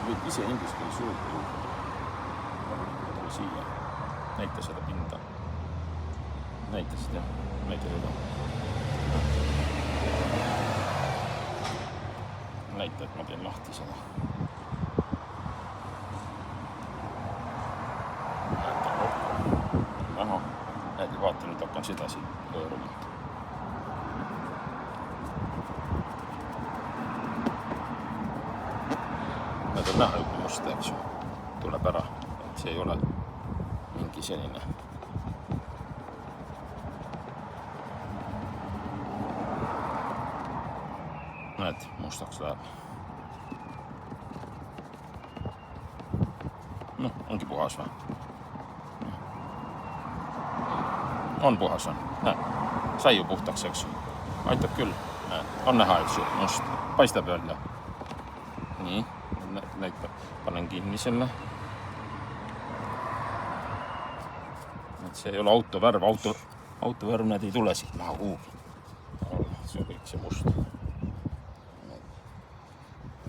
võid ise inglise keeles juurde. Võtame siia. Näita seda pinda. Näita seda. Näita seda. Näita, et ma teen lahti seda. Aha. Näed, vaata, nüüd hakkan sedasi pööruma. Need on näha juba musta, eks ju. Tuleb ära, et see ei ole mingi selline. Näed, mustaks läheb. Noh, ongi puhas või? On puhas on. Näed, sai ju puhtaks, eks ju. Aitab küll. Näed, on näha, eks ju, must. Paistab välja. Nii. Näitab, panen kinni selle. Et see ei ole autovärv, autovärv need ei tule siit maha kuhugi. See on kõik see must.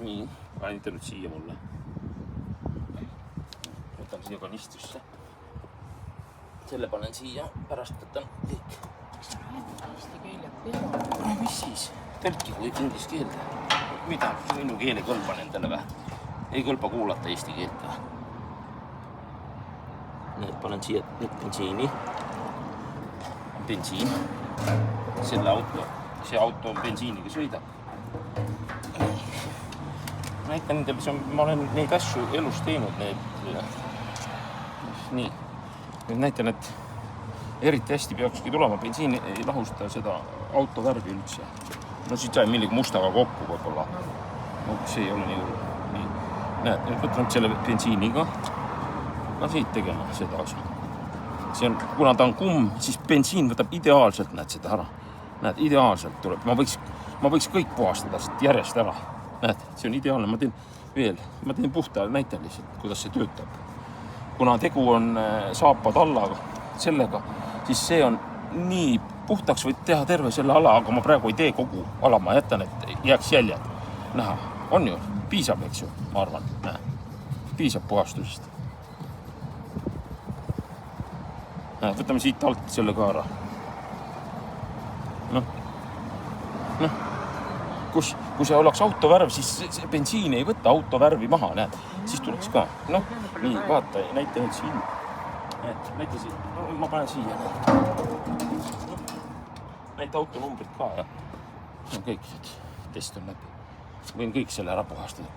Nii, ainult nüüd siia mulle. Võtan siia kanistusse. Selle panen siia, pärast võtan kõik. Eesti keeled peale. Mis siis? Tõlki kui inglise keelde. Mida? Minu keel ei kõlba nendele või? Ei kõlba kuulata eesti keelt või? Need panen siia nüüd bensiini. Bensiin. See auto on bensiiniga sõidab. Näitan nendele, ma olen neid asju elus teinud. Nii. Nüüd näitan, et eriti hästi peakski tulema. Bensiin ei lahusta seda autovärvi üldse. No siit sai millegi mustaga kokku võib-olla. No, see ei ole nii hull. Nii. Näed, nüüd võtan selle bensiiniga. Ma siit tegema seda osa. See on, kuna ta on kumm, siis bensiin võtab ideaalselt, näed seda ära. Näed, ideaalselt tuleb. Ma võiks kõik puhastada järjest ära. Näed, see on ideaalne. Ma teen veel, ma teen puhta näitan lihtsalt, kuidas see töötab. Kuna tegu on saapad alla sellega, siis see on nii puhtaks võid teha terve selle ala, aga ma praegu ei tee kogu ala, ma jätan, et jääks jäljed. Näha, on ju, piisab, eks ju, ma arvan, näe. Piisab puhastusest. Näe, võtame siit alt selle ka ära. Noh, kui see oleks autovärv, siis see bensiin ei võta autovärvi maha, näed, siis tuleks ka. Noh, nii, vaata, näita nüüd siin. Näita siin, no, ma panen siia. Näita autonumbrid ka ja kõik, test on läbi. Võin kõik selle ära puhastada.